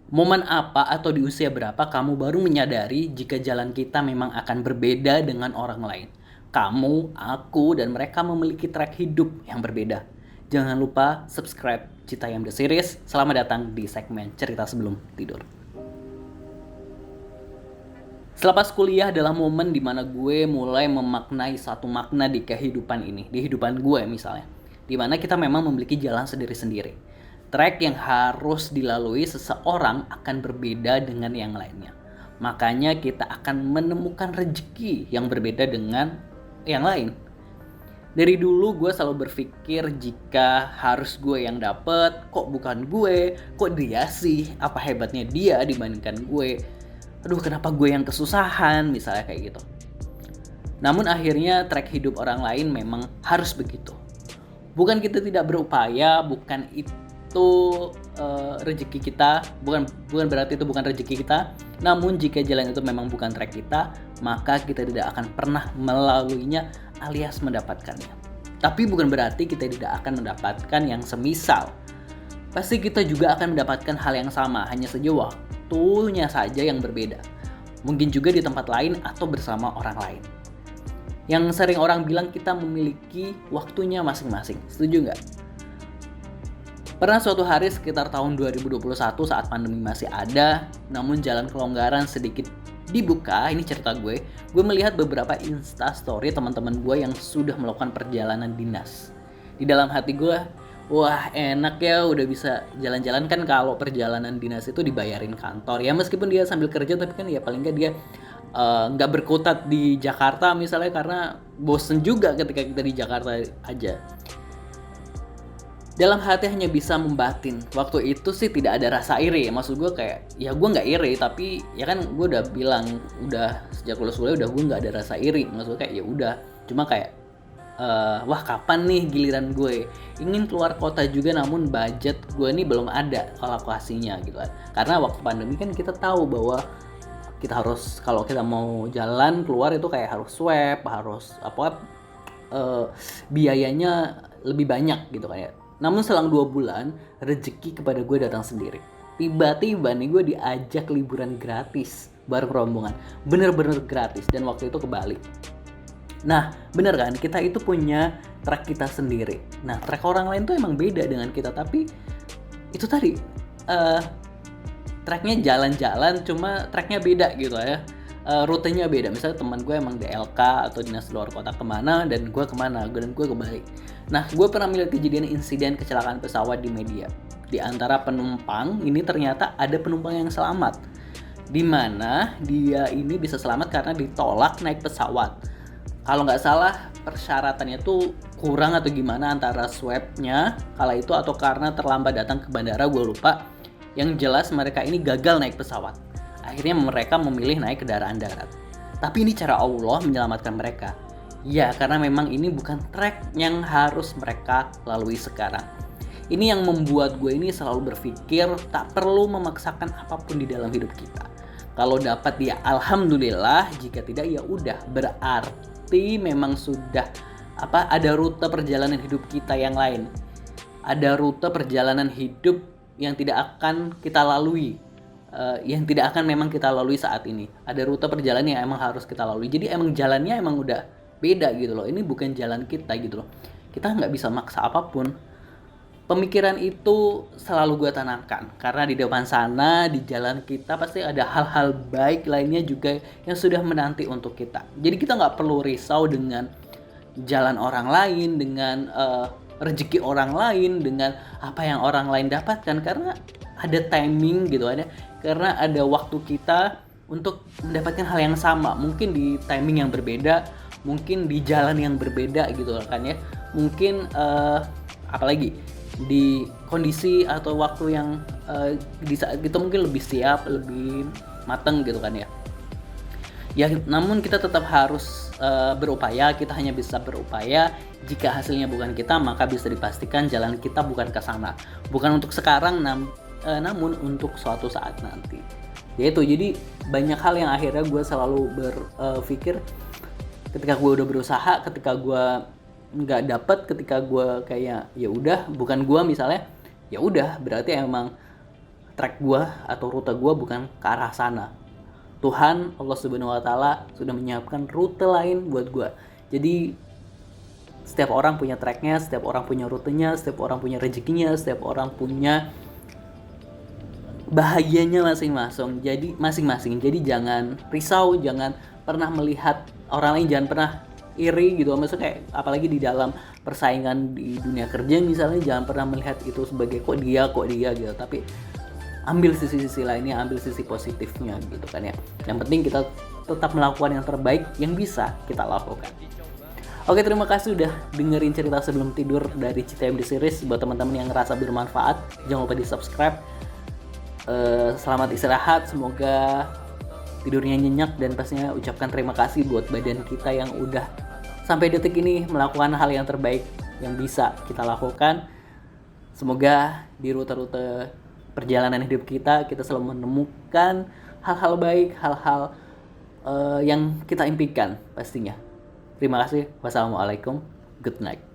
Momen apa atau di usia berapa kamu baru menyadari jika jalan kita memang akan berbeda dengan orang lain? Kamu, aku, dan mereka memiliki track hidup yang berbeda. Jangan lupa subscribe Citayam The Series. Selamat datang di segmen cerita sebelum tidur. Selepas kuliah adalah momen dimana gue mulai memaknai satu makna di kehidupan ini, di kehidupan gue misalnya. Dimana kita memang memiliki jalan sendiri-sendiri. Track yang harus dilalui seseorang akan berbeda dengan yang lainnya. Makanya kita akan menemukan rezeki yang berbeda dengan yang lain. Dari dulu gue selalu berpikir jika harus gue yang dapet, kok bukan gue, kok dia sih, apa hebatnya dia dibandingkan gue. Aduh, kenapa gue yang kesusahan, misalnya kayak gitu. Namun akhirnya track hidup orang lain memang harus begitu. Bukan kita tidak berupaya, bukan itu rezeki kita, bukan berarti itu bukan rezeki kita. Namun jika jalan itu memang bukan track kita, maka kita tidak akan pernah melaluinya alias mendapatkannya. Tapi bukan berarti kita tidak akan mendapatkan yang semisal. Pasti kita juga akan mendapatkan hal yang sama, hanya saja waktunya saja yang berbeda. Mungkin juga di tempat lain atau bersama orang lain. Yang sering orang bilang kita memiliki waktunya masing-masing. Setuju nggak? Pernah suatu hari sekitar tahun 2021 saat pandemi masih ada, namun jalan kelonggaran sedikit dibuka, ini cerita gue melihat beberapa instastory teman-teman gue yang sudah melakukan perjalanan dinas. Di dalam hati gue, wah enak ya udah bisa jalan-jalan. Kan kalau perjalanan dinas itu dibayarin kantor ya, meskipun dia sambil kerja tapi kan ya paling nggak dia nggak berkutat di Jakarta misalnya, karena bosen juga ketika kita di Jakarta aja. Dalam hati hanya bisa membatin. Waktu itu sih tidak ada rasa iri. Maksud gue kayak, ya gue nggak iri, tapi ya kan gue udah bilang, udah sejak lulus kuliah udah gue nggak ada rasa iri. Maksud gue kayak ya udah, cuma kayak wah kapan nih giliran gue ingin keluar kota juga, namun budget gue nih belum ada alokasinya gitu kan. Karena waktu pandemi kan kita tahu bahwa kita harus, kalau kita mau jalan keluar itu kayak harus swab, harus biayanya lebih banyak gitu kan ya. Namun selang 2 bulan rezeki kepada gue datang sendiri. Tiba-tiba nih gue diajak liburan gratis bareng rombongan, bener-bener gratis, dan waktu itu ke Bali. Nah, bener kan? Kita itu punya track kita sendiri. Nah, track orang lain tuh emang beda dengan kita, tapi itu tadi tracknya jalan-jalan, cuma tracknya beda gitu ya. Rutenya beda. Misalnya teman gue emang DLK atau dinas luar kota kemana, dan gue kemana, dan gue ke Bali. Nah, gue pernah melihat kejadian insiden kecelakaan pesawat di media. Di antara penumpang ini ternyata ada penumpang yang selamat, di mana dia ini bisa selamat karena ditolak naik pesawat. Kalau nggak salah persyaratannya tuh kurang atau gimana, antara swabnya kala itu atau karena terlambat datang ke bandara, gue lupa. Yang jelas mereka ini gagal naik pesawat. Akhirnya mereka memilih naik kendaraan darat. Tapi ini cara Allah menyelamatkan mereka. Ya, karena memang ini bukan track yang harus mereka lalui sekarang. Ini yang membuat gue ini selalu berpikir tak perlu memaksakan apapun di dalam hidup kita. Kalau dapat ya alhamdulillah, jika tidak ya udah, berarti memang sudah ada rute perjalanan hidup kita yang lain. Ada rute perjalanan hidup yang tidak akan kita lalui, yang tidak akan memang kita lalui saat ini. Ada rute perjalanan yang emang harus kita lalui. Jadi emang jalannya emang udah beda gitu loh. Ini bukan jalan kita gitu loh. Kita nggak bisa maksa apapun. Pemikiran itu selalu gue tanamkan, karena di depan sana, di jalan kita pasti ada hal-hal baik lainnya juga yang sudah menanti untuk kita. Jadi kita nggak perlu risau dengan jalan orang lain, dengan rezeki orang lain, dengan apa yang orang lain dapatkan, karena ada timing gitu, karena ada waktu kita untuk mendapatkan hal yang sama, mungkin di timing yang berbeda, mungkin di jalan yang berbeda gitu kan ya, mungkin apalagi di kondisi atau waktu yang di saat kita mungkin lebih siap, lebih matang gitu kan ya. Ya, namun kita tetap harus berupaya. Kita hanya bisa berupaya. Jika hasilnya bukan kita, maka bisa dipastikan jalan kita bukan ke sana. Bukan untuk sekarang, namun untuk suatu saat nanti. Yaitu, jadi banyak hal yang akhirnya gue selalu berpikir ketika gue udah berusaha, ketika gue nggak dapet, ketika gue kayak ya udah bukan gue misalnya, ya udah berarti emang track gue atau rute gue bukan ke arah sana. Tuhan Allah Subhanahu wa taala sudah menyiapkan rute lain buat gue. Jadi setiap orang punya tracknya, setiap orang punya rutenya, setiap orang punya rezekinya, setiap orang punya bahagianya masing-masing. Jadi jangan risau, jangan pernah melihat orang lain, jangan pernah iri gitu. Maksudnya kayak apalagi di dalam persaingan di dunia kerja misalnya, jangan pernah melihat itu sebagai kok dia gitu. Tapi ambil sisi-sisi lainnya, ambil sisi positifnya gitu kan ya. Yang penting kita tetap melakukan yang terbaik yang bisa kita lakukan. Oke, terima kasih udah dengerin cerita sebelum tidur dari CTMD Series. Buat teman-teman yang ngerasa bermanfaat, jangan lupa di subscribe. Selamat istirahat, semoga tidurnya nyenyak, dan pastinya ucapkan terima kasih buat badan kita yang udah sampai detik ini melakukan hal yang terbaik yang bisa kita lakukan. Semoga di rute-rute perjalanan hidup kita selalu menemukan hal-hal baik, hal-hal yang kita impikan pastinya. Terima kasih. Wassalamualaikum. Good night.